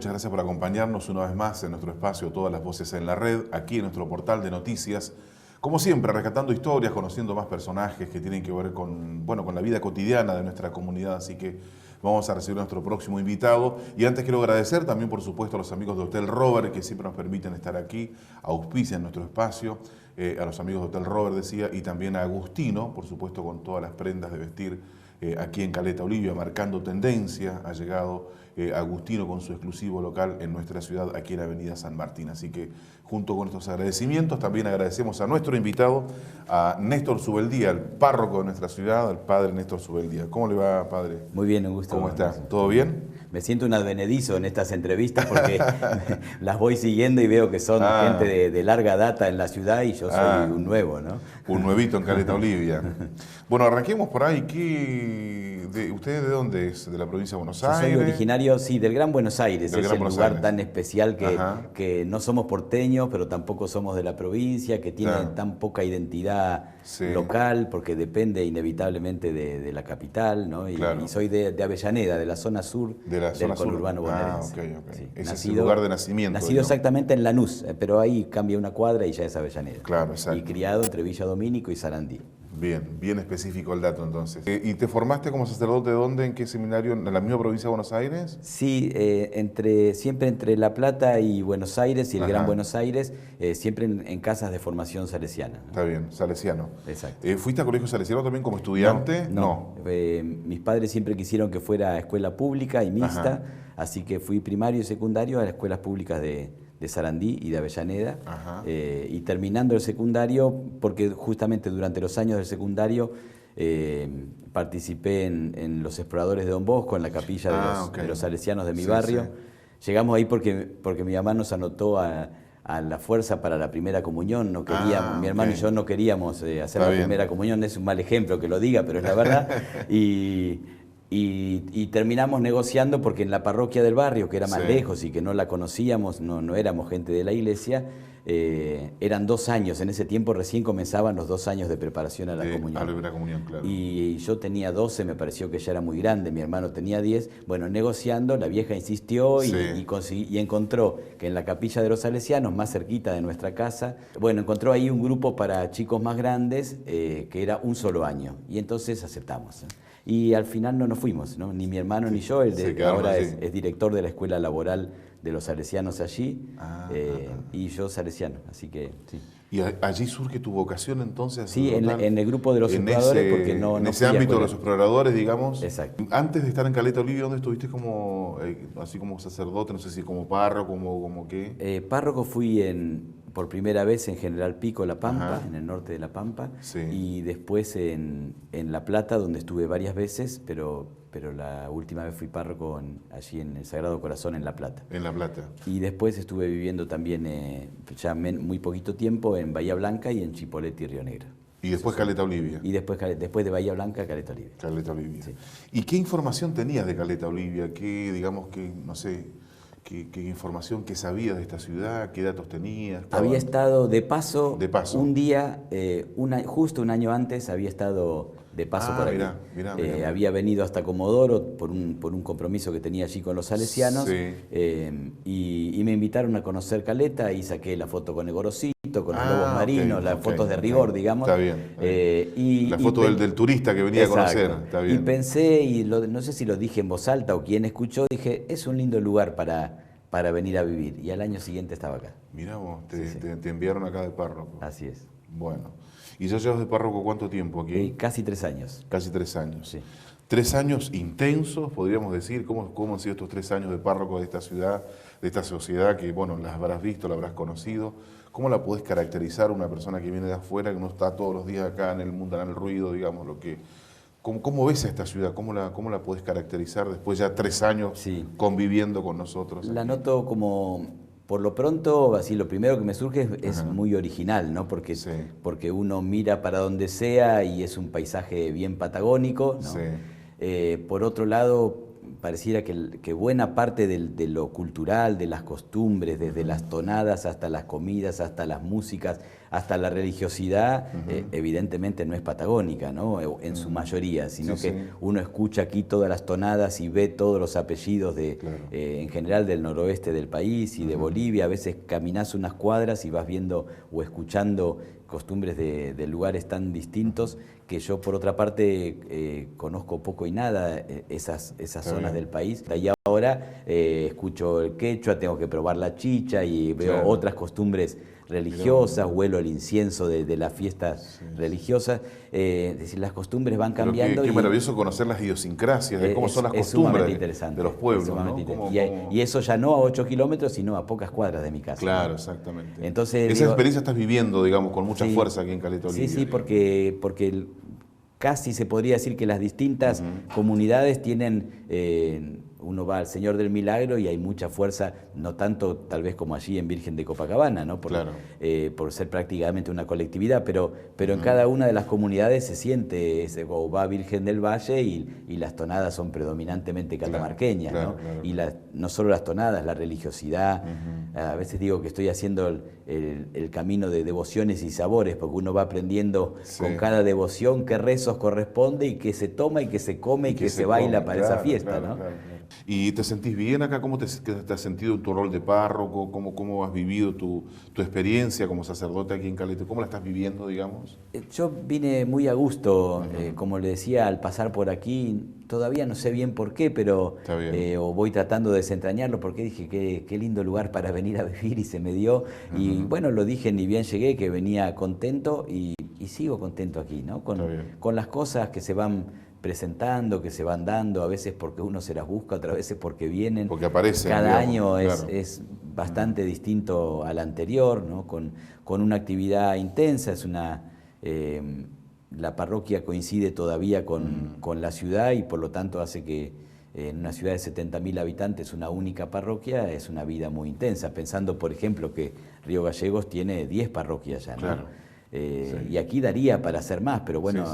muchas gracias por acompañarnos una vez más en nuestro espacio Todas las Voces en la Red, aquí en nuestro portal de noticias. Como siempre, rescatando historias, conociendo más personajes que tienen que ver con, bueno, con la vida cotidiana de nuestra comunidad. Así que vamos a recibir a nuestro próximo invitado. Y antes quiero agradecer también, por supuesto, a los amigos de Hotel Robert, que siempre nos permiten estar aquí, auspician nuestro espacio, a los amigos de Hotel Robert, decía, y también a Agustino, por supuesto, con todas las prendas de vestir aquí en Caleta Olivia, marcando tendencia. Ha llegado Agustino con su exclusivo local en nuestra ciudad, aquí en la avenida San Martín. Así que junto con estos agradecimientos también agradecemos a nuestro invitado, a Néstor Subeldía, el párroco de nuestra ciudad, al padre Néstor Subeldía. ¿Cómo le va, padre? Muy bien, un gusto. ¿Cómo está? ¿Todo bien? Me siento un advenedizo en estas entrevistas porque las voy siguiendo y veo que son gente de larga data en la ciudad y yo soy un nuevo, ¿no? Un nuevito en Caleta Olivia. Bueno, arranquemos por ahí. ¿Usted de dónde es? ¿De la provincia de Buenos Aires? Yo soy originario, sí, del Gran Buenos Aires. Del es Gran el Buenos lugar Aires. tan especial que no somos porteños, pero tampoco somos de la provincia, que tiene tan poca identidad local, porque depende inevitablemente de la capital, ¿no? Y soy de Avellaneda, de la zona sur del conurbano bonaerense. Okay. Sí. Ese es el lugar de nacimiento. Nacido exactamente en Lanús, pero ahí cambia una cuadra y ya es Avellaneda. Claro, exacto. Y criado entre Villa Domínico y Sarandí. Bien específico el dato entonces. ¿Y te formaste como sacerdote dónde? ¿En qué seminario? ¿En la misma provincia de Buenos Aires? Sí, siempre entre La Plata y Buenos Aires y el Gran Buenos Aires, siempre en casas de formación salesiana, ¿no? Está bien, salesiano. Exacto. ¿Fuiste a colegio salesiano también como estudiante? No. Mis padres siempre quisieron que fuera escuela pública y mixta, así que fui primario y secundario a las escuelas públicas de Sarandí y de Avellaneda, y terminando el secundario, porque justamente durante los años del secundario participé en los exploradores de Don Bosco, en la capilla de los salesianos de mi barrio. Llegamos ahí porque mi mamá nos anotó a la fuerza para la primera comunión. No queríamos, mi hermano y yo no queríamos hacer la primera comunión. Es un mal ejemplo que lo diga, pero es la verdad. Y terminamos negociando porque en la parroquia del barrio, que era más lejos y que no la conocíamos, no éramos gente de la iglesia, eran 2 años. En ese tiempo recién comenzaban los 2 años de preparación a la comunión. A la primera comunión, claro. Y yo tenía 12, me pareció que ya era muy grande, mi hermano tenía 10. Bueno, negociando, la vieja insistió y encontró que en la capilla de los salesianos, más cerquita de nuestra casa, bueno, encontró ahí un grupo para chicos más grandes, que era un solo año. Y entonces aceptamos. Y al final no nos fuimos, ¿no? Ni mi hermano ni yo, ahora es director de la escuela laboral de los salesianos allí, y yo salesiano, así que sí. ¿Y allí surge tu vocación entonces? Sí, en el grupo de los exploradores, porque no en ese ámbito de los exploradores, digamos. Exacto. Antes de estar en Caleta Olivia, ¿dónde estuviste como, así como sacerdote, no sé si como párroco, como qué? Párroco fui por primera vez en General Pico, La Pampa, en el norte de La Pampa, y después en La Plata, donde estuve varias veces, pero la última vez fui párroco allí en el Sagrado Corazón, en La Plata. En La Plata. Y después estuve viviendo también, ya muy poquito tiempo, en Bahía Blanca y en Chipolete y Río Negro. Y después Caleta Olivia. Y después de Bahía Blanca, Caleta Olivia. Caleta Olivia. Sí. ¿Y qué información tenías de Caleta Olivia? ¿Qué, digamos, no sé, qué información, qué sabías de esta ciudad? ¿Qué datos tenías? Había estado de paso. Un día, justo un año antes, había estado de paso por aquí. Mirá. Había venido hasta Comodoro por un compromiso que tenía allí con los salesianos, y me invitaron a conocer Caleta y saqué la foto con el gorosito, con los lobos marinos, las fotos de rigor, digamos. Está bien. La foto del turista que venía a conocer. Está bien. Y pensé, no sé si lo dije en voz alta o quien escuchó, dije, es un lindo lugar para venir a vivir. Y al año siguiente estaba acá. Mirá vos, te enviaron acá de párroco. Así es. Bueno. ¿Y ya llevas de párroco cuánto tiempo aquí? Casi 3 años. Casi 3 años. Sí. 3 años intensos, podríamos decir. ¿Cómo han sido estos 3 años de párroco de esta ciudad, de esta sociedad que, bueno, las habrás visto, la habrás conocido? ¿Cómo la podés caracterizar una persona que viene de afuera, que no está todos los días acá en el mundo, en el ruido, digamos, ¿Cómo ves a esta ciudad? ¿Cómo la podés caracterizar después ya 3 años conviviendo con nosotros? La noto como, por lo pronto, así lo primero que me surge es muy original, ¿no? Porque uno mira para donde sea y es un paisaje bien patagónico, ¿no? Por otro lado, pareciera que buena parte de lo cultural, de las costumbres, desde las tonadas hasta las comidas, hasta las músicas, hasta la religiosidad, evidentemente no es patagónica, ¿no? En su mayoría, sino que uno escucha aquí todas las tonadas y ve todos los apellidos en general del noroeste del país y de Bolivia. A veces caminás unas cuadras y vas viendo o escuchando costumbres de lugares tan distintos que yo, por otra parte, conozco poco y nada esas zonas del país. Y ahora escucho el quechua, tengo que probar la chicha y veo otras costumbres religiosas, huelo el incienso de las fiestas religiosas. Es decir, las costumbres van cambiando. Qué maravilloso conocer las idiosincrasias, de cómo son las costumbres de los pueblos, ¿no? Y eso ya no a 8 kilómetros, sino a pocas cuadras de mi casa. Claro, ¿no? exactamente. Entonces, esa experiencia estás viviendo, digamos, con mucha fuerza aquí en Caleta Olivia. Sí, porque casi se podría decir que las distintas comunidades tienen... uno va al Señor del Milagro y hay mucha fuerza, no tanto tal vez como allí en Virgen de Copacabana, ¿no? Por ser prácticamente una colectividad, pero en cada una de las comunidades se siente, o va a Virgen del Valle y las tonadas son predominantemente catamarqueñas, ¿no? Y no solo las tonadas, la religiosidad. A veces digo que estoy haciendo el camino de devociones y sabores, porque uno va aprendiendo con cada devoción qué rezos corresponde y qué se toma y qué se come y qué se baila para esa fiesta, ¿no? ¿Y te sentís bien acá? ¿Cómo te has sentido en tu rol de párroco? ¿Cómo has vivido tu experiencia como sacerdote aquí en Caleta? ¿Cómo la estás viviendo, digamos? Yo vine muy a gusto, como le decía, al pasar por aquí. Todavía no sé bien por qué, pero o voy tratando de desentrañarlo, porque dije qué lindo lugar para venir a vivir y se me dio. Y bueno, lo dije ni bien llegué, que venía contento y sigo contento aquí, ¿no? Con las cosas que se van presentando, que se van dando, a veces porque uno se las busca, otras veces porque vienen. Porque aparecen. Cada año es bastante distinto al anterior, ¿no? Con una actividad intensa, la parroquia coincide todavía con la ciudad y por lo tanto hace que en una ciudad de 70.000 habitantes, una única parroquia, es una vida muy intensa. Pensando, por ejemplo, que Río Gallegos tiene 10 parroquias ya, ¿no? Y aquí daría para hacer más, pero bueno,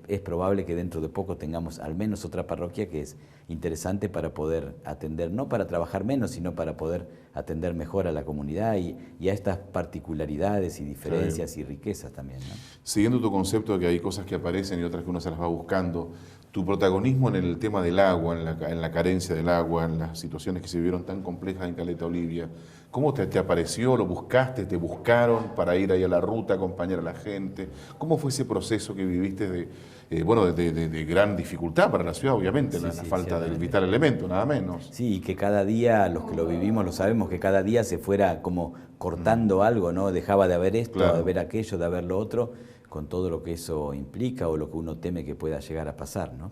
es probable que dentro de poco tengamos al menos otra parroquia que es interesante para poder atender, no para trabajar menos, sino para poder atender mejor a la comunidad y a estas particularidades y diferencias y riquezas también, ¿no? Siguiendo tu concepto de que hay cosas que aparecen y otras que uno se las va buscando, tu protagonismo en el tema del agua, en la carencia del agua, en las situaciones que se vivieron tan complejas en Caleta Olivia, ¿cómo te apareció? ¿Lo buscaste? ¿Te buscaron para ir ahí a la ruta, acompañar a la gente? ¿Cómo fue ese proceso que viviste de gran dificultad para la ciudad, obviamente, la falta del vital elemento, nada menos? Sí, y que cada día, los que lo vivimos lo sabemos, que cada día se fuera como cortando algo, ¿no? Dejaba de haber esto, de haber aquello, de haber lo otro, con todo lo que eso implica o lo que uno teme que pueda llegar a pasar, ¿no?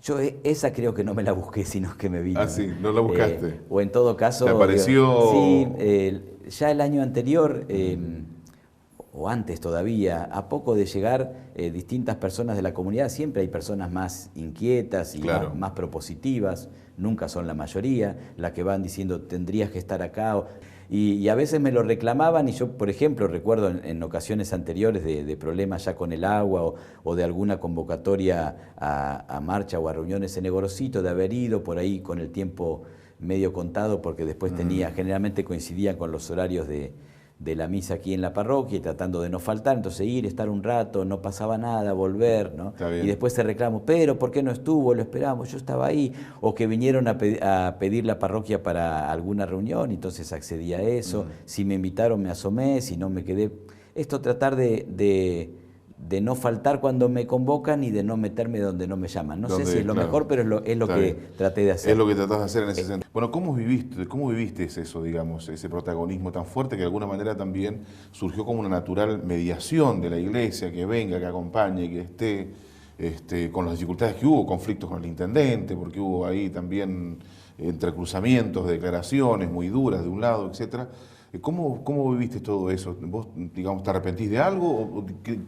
Yo esa creo que no me la busqué, sino que me vino. Ah, sí, no la buscaste. O en todo caso... ¿Te apareció? Sí, ya el año anterior, o antes todavía, a poco de llegar, distintas personas de la comunidad, siempre hay personas más inquietas y más propositivas, nunca son la mayoría, las que van diciendo tendrías que estar acá. Y a veces me lo reclamaban y yo, por ejemplo, recuerdo en ocasiones anteriores de problemas ya con el agua o de alguna convocatoria a marcha o a reuniones en Negorosito, de haber ido por ahí con el tiempo medio contado porque después generalmente coincidían con los horarios de la misa aquí en la parroquia y tratando de no faltar, entonces ir, estar un rato, no pasaba nada, volver, ¿no? Y después se reclamó, pero ¿por qué no estuvo? Lo esperamos, yo estaba ahí, o que vinieron a pedir la parroquia para alguna reunión, entonces accedí a eso, si me invitaron me asomé, si no me quedé. Esto tratar de no faltar cuando me convocan y de no meterme donde no me llaman. No sé si es lo mejor, pero es lo que traté de hacer. Es lo que tratás de hacer en ese sentido. Bueno, ¿cómo viviste eso, digamos, ese protagonismo tan fuerte que de alguna manera también surgió como una natural mediación de la iglesia, que venga, que acompañe, que esté con las dificultades que hubo, conflictos con el intendente, porque hubo ahí también entrecruzamientos de declaraciones muy duras de un lado, etcétera? ¿Cómo viviste todo eso? ¿Vos, digamos, te arrepentís de algo? ¿O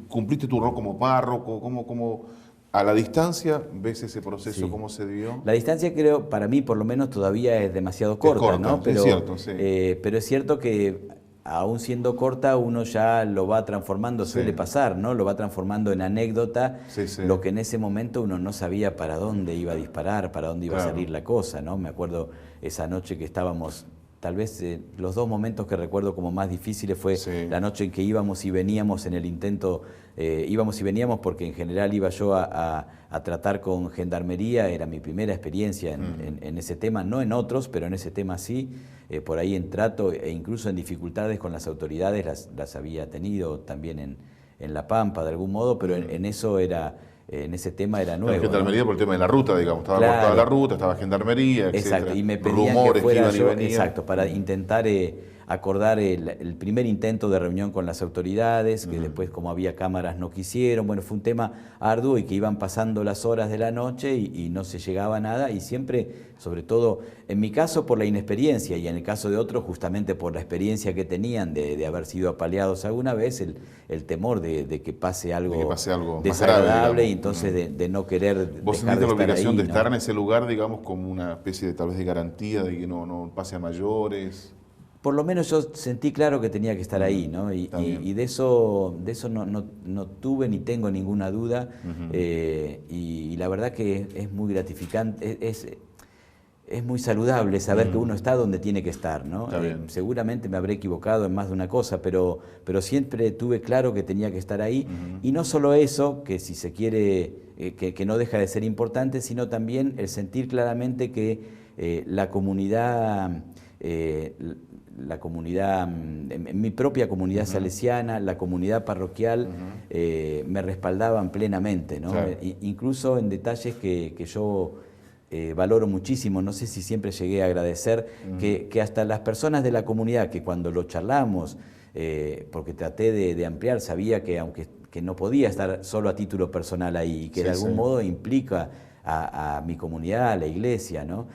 cumpliste tu rol como párroco? ¿Cómo a la distancia ves ese proceso? ¿Cómo se dio? La distancia, creo, para mí por lo menos todavía es demasiado corta, ¿no? Pero es cierto, sí. Pero es cierto que aún siendo corta, uno ya lo va transformando, suele pasar, ¿no? Lo va transformando en anécdota, lo que en ese momento uno no sabía para dónde iba a disparar, para dónde iba a salir la cosa, ¿no? Me acuerdo esa noche que estábamos, tal vez los dos momentos que recuerdo como más difíciles fue la noche en que íbamos y veníamos en el intento, íbamos y veníamos porque en general iba yo a tratar con gendarmería, era mi primera experiencia en ese tema, no en otros, pero en ese tema sí, por ahí en trato e incluso en dificultades con las autoridades las había tenido también en La Pampa de algún modo, pero en eso era... En ese tema era nuevo. Gendarmería, ¿no? Por el tema de la ruta, digamos. Estaba cortada la ruta, estaba gendarmería, etc. Exacto, y me pedían rumores que fuera que yo, iban y venían. exacto, para intentar acordar el primer intento de reunión con las autoridades, que después, como había cámaras, no quisieron. Bueno, fue un tema arduo y que iban pasando las horas de la noche y no se llegaba a nada, y siempre, sobre todo, en mi caso por la inexperiencia y en el caso de otros justamente por la experiencia que tenían de haber sido apaleados alguna vez, el temor de que pase algo, desagradable grave, y entonces de no querer ¿Vos dejar sentiste la de obligación ahí, de ¿no? estar en ese lugar, digamos, como una especie de tal vez de garantía de que no pase a mayores? Por lo menos yo sentí claro que tenía que estar ahí, ¿no? Y de eso no tuve ni tengo ninguna duda. Y la verdad que es muy gratificante, es muy saludable saber que uno está donde tiene que estar, ¿no? Seguramente me habré equivocado en más de una cosa, pero siempre tuve claro que tenía que estar ahí. Y no solo eso, que si se quiere, que no deja de ser importante, sino también el sentir claramente que la comunidad, en mi propia comunidad salesiana, la comunidad parroquial, me respaldaban plenamente, ¿no? Incluso en detalles que yo valoro muchísimo, no sé si siempre llegué a agradecer, que hasta las personas de la comunidad, que cuando lo charlamos, porque traté de ampliar, sabía que aunque no podía estar solo a título personal ahí, que de algún modo implica a mi comunidad, a la iglesia, ¿no?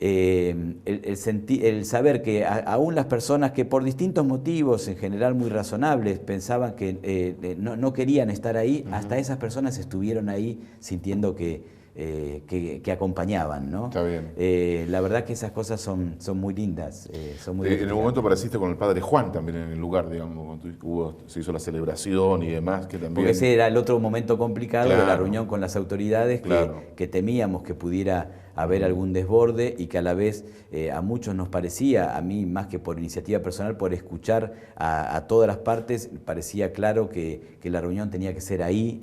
El saber que aún las personas que por distintos motivos, en general muy razonables, pensaban que no querían estar ahí, hasta esas personas estuvieron ahí sintiendo que acompañaban, ¿no? Está bien. La verdad que esas cosas son muy lindas. En un momento apareciste con el padre Juan también en el lugar, digamos, cuando se hizo la celebración y demás, que también... Porque ese era el otro momento complicado de la reunión con las autoridades, que temíamos que pudiera haber algún desborde y que a la vez a muchos nos parecía, a mí más que por iniciativa personal, por escuchar a todas las partes, parecía claro que la reunión tenía que ser ahí,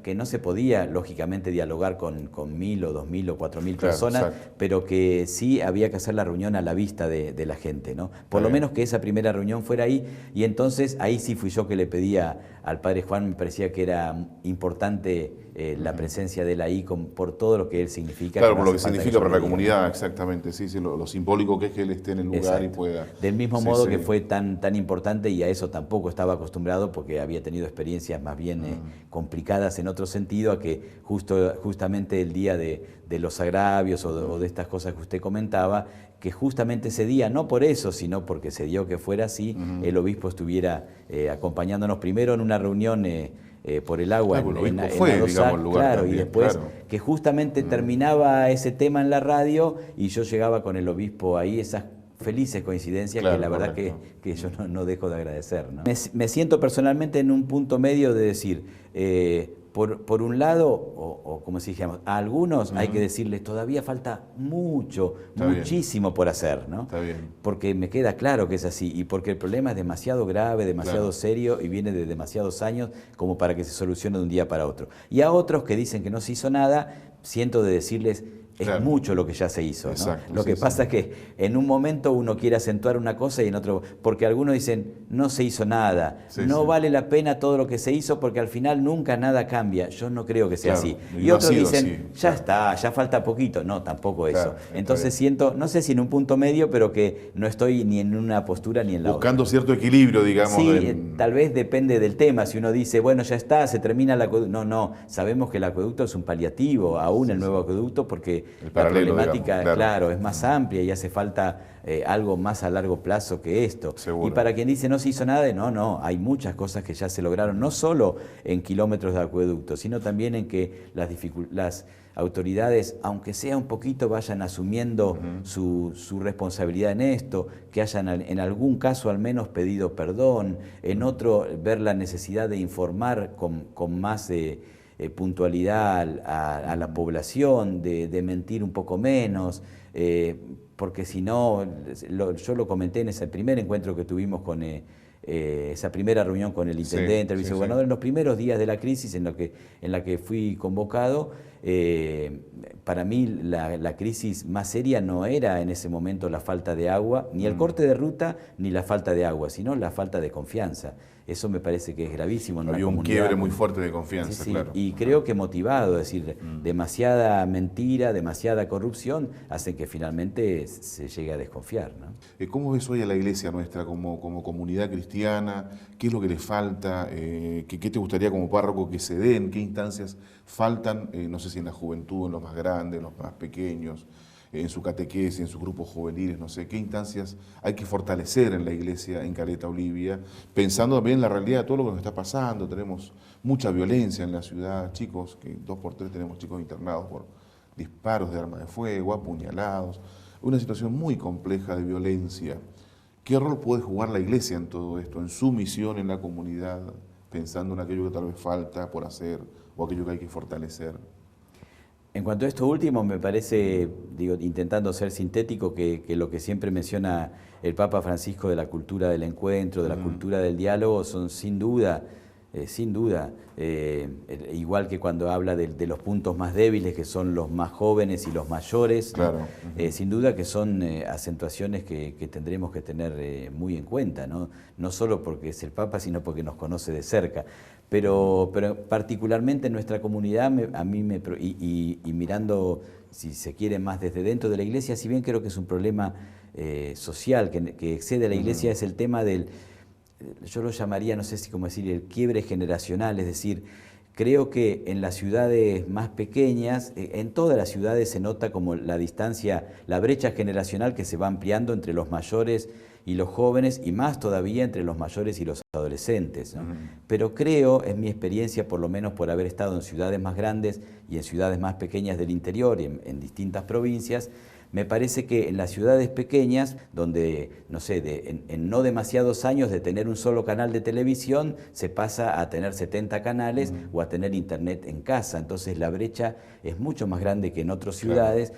que no se podía, lógicamente, dialogar con 1.000 o 2.000 o 4.000 personas, pero que sí había que hacer la reunión a la vista de la gente, ¿no? Por lo menos que esa primera reunión fuera ahí, y entonces ahí sí fui yo que le pedía al padre Juan, me parecía que era importante la presencia de él ahí por todo lo que él significa. Claro, por lo que significa para la comunidad, exactamente, sí, lo simbólico que es que él esté en el lugar y pueda... Del mismo modo que fue tan importante, y a eso tampoco estaba acostumbrado porque había tenido experiencias más bien complicadas en otro sentido, a que justamente el día de los agravios o de estas cosas que usted comentaba, que justamente ese día, no por eso, sino porque se dio que fuera así, el obispo estuviera acompañándonos primero en una reunión por el agua en Adosac, y después que justamente terminaba ese tema en la radio y yo llegaba con el obispo ahí, esas felices coincidencias que la verdad que yo no dejo de agradecer, ¿no? Me siento personalmente en un punto medio de decir, por un lado, o como si dijéramos, a algunos hay que decirles todavía falta muchísimo por hacer, ¿no? Está bien. Porque me queda claro que es así y porque el problema es demasiado grave, demasiado serio y viene de demasiados años como para que se solucione de un día para otro. Y a otros que dicen que no se hizo nada, siento de decirles... Es mucho lo que ya se hizo, ¿no? Exacto, lo que pasa es que en un momento uno quiere acentuar una cosa y en otro... Porque algunos dicen, no se hizo nada, no vale la pena todo lo que se hizo porque al final nunca nada cambia. Yo no creo que sea así. Y otros dicen, ya está, ya falta poquito. No, tampoco eso. Entonces siento, no sé si en un punto medio, pero que no estoy ni en una postura ni en la Buscando otra. cierto equilibrio, digamos. Sí, tal vez depende del tema. Si uno dice, bueno, ya está, se termina el acueducto. No, sabemos que el acueducto es un paliativo, aún el nuevo acueducto, porque la problemática, digamos, claro, es más amplia y hace falta algo más a largo plazo que esto. Seguro. Y para quien dice no se hizo nada, no, hay muchas cosas que ya se lograron, no solo en kilómetros de acueducto, sino también en que las autoridades, aunque sea un poquito, vayan asumiendo su responsabilidad en esto, que hayan en algún caso al menos pedido perdón, en otro ver la necesidad de informar con más puntualidad a la población, de mentir un poco menos, porque si no, yo lo comenté en ese primer encuentro que tuvimos con esa primera reunión con el intendente, el vicegobernador, en los primeros días de la crisis en la que fui convocado. Para mí la crisis más seria no era en ese momento la falta de agua, ni el corte de ruta, ni la falta de agua, sino la falta de confianza. Eso me parece que es gravísimo en una comunidad. Había un quiebre muy fuerte de confianza, claro. Y creo que motivado, es decir, demasiada mentira, demasiada corrupción, hacen que finalmente se llegue a desconfiar, ¿no? ¿Cómo ves hoy a la iglesia nuestra como comunidad cristiana? ¿Qué es lo que le falta? ¿Qué te gustaría como párroco que se den? ¿Qué instancias faltan? No sé si en la juventud, en los más grandes, en los más pequeños, en su catequesis, en sus grupos juveniles, no sé, qué instancias hay que fortalecer en la iglesia en Caleta Olivia, pensando también en la realidad de todo lo que nos está pasando. Tenemos mucha violencia en la ciudad, chicos, que 2 por 3 tenemos chicos internados por disparos de arma de fuego, apuñalados, una situación muy compleja de violencia. ¿Qué rol puede jugar la iglesia en todo esto, en su misión en la comunidad, pensando en aquello que tal vez falta por hacer o aquello que hay que fortalecer? En cuanto a esto último, me parece, intentando ser sintético, que lo que siempre menciona el Papa Francisco de la cultura del encuentro, de la cultura del diálogo, son sin duda, igual que cuando habla de los puntos más débiles, que son los más jóvenes y los mayores, claro. Sin duda que son acentuaciones que tendremos que tener muy en cuenta, no solo porque es el Papa, sino porque nos conoce de cerca. Pero particularmente en nuestra comunidad, y mirando, si se quiere, más desde dentro de la iglesia, si bien creo que es un problema social que excede a la iglesia, es el tema yo lo llamaría, no sé si cómo decir, el quiebre generacional, es decir, creo que en las ciudades más pequeñas, en todas las ciudades se nota como la distancia, la brecha generacional que se va ampliando entre los mayores y los jóvenes, y más todavía entre los mayores y los adolescentes, ¿no? Pero creo, en mi experiencia, por lo menos por haber estado en ciudades más grandes y en ciudades más pequeñas del interior y en distintas provincias, me parece que en las ciudades pequeñas, donde, no sé, en no demasiados años de tener un solo canal de televisión, se pasa a tener 70 canales o a tener internet en casa. Entonces la brecha es mucho más grande que en otras ciudades,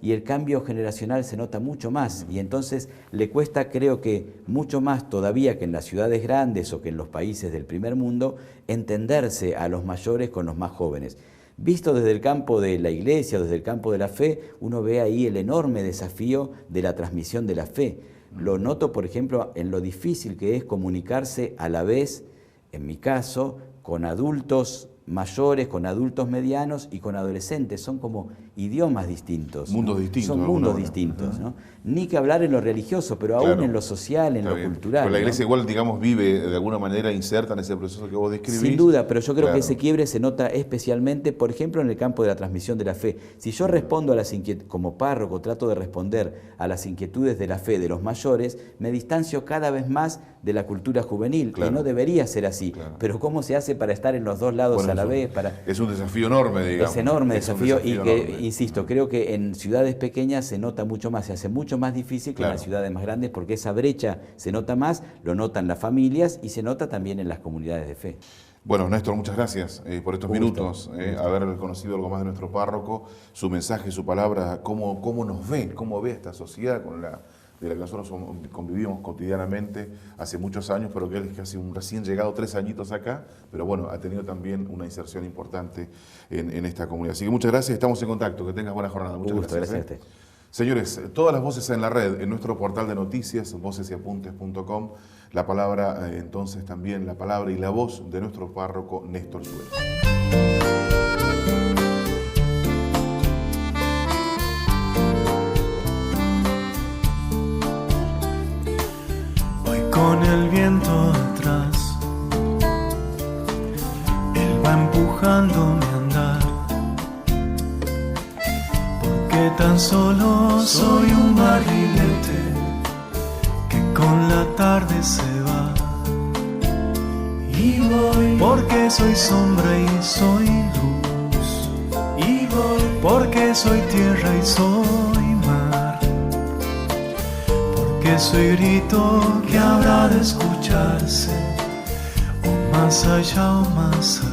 y el cambio generacional se nota mucho más. Y entonces le cuesta, creo que mucho más todavía que en las ciudades grandes o que en los países del primer mundo, entenderse a los mayores con los más jóvenes. Visto desde el campo de la iglesia, desde el campo de la fe, uno ve ahí el enorme desafío de la transmisión de la fe. Lo noto, por ejemplo, en lo difícil que es comunicarse a la vez, en mi caso, con adultos mayores, con adultos medianos y con adolescentes. Son como idiomas distintos. Mundos distintos. Son mundos distintos, ¿no? Ni que hablar en lo religioso, pero aún en lo social, en lo cultural. Pero la iglesia igual, digamos, vive de alguna manera inserta en ese proceso que vos describís. Sin duda, pero yo creo que ese quiebre se nota especialmente, por ejemplo, en el campo de la transmisión de la fe. Si yo respondo a las inquietudes, como párroco, trato de responder a las inquietudes de la fe de los mayores, me distancio cada vez más de la cultura juvenil, y no debería ser así. Pero ¿cómo se hace para estar en los dos lados a la vez? Es un desafío enorme, digamos. Es enorme desafío y que, insisto, creo que en ciudades pequeñas se nota mucho más, se hace mucho más difícil que en las ciudades más grandes, porque esa brecha se nota más, lo notan las familias y se nota también en las comunidades de fe. Bueno, Néstor, muchas gracias por estos minutos, haber conocido algo más de nuestro párroco, su mensaje, su palabra, cómo nos ve, cómo ve esta sociedad de la que nosotros convivimos cotidianamente hace muchos años, pero que él es casi un recién llegado, 3 añitos acá, pero bueno, ha tenido también una inserción importante en esta comunidad. Así que muchas gracias, estamos en contacto, que tengas buena jornada. Muchas gracias. Gracias a usted. Señores, todas las voces en la red, en nuestro portal de noticias, vocesapuntes.com, la palabra, entonces también la palabra y la voz de nuestro párroco Néstor Suero. Con el viento atrás, él va empujando mi andar, tan solo soy un barrilete que con la tarde se va. Y voy porque soy sombra y soy luz. Y voy porque soy tierra y soy mar. Porque soy grito que habrá de escucharse, o más allá o más allá.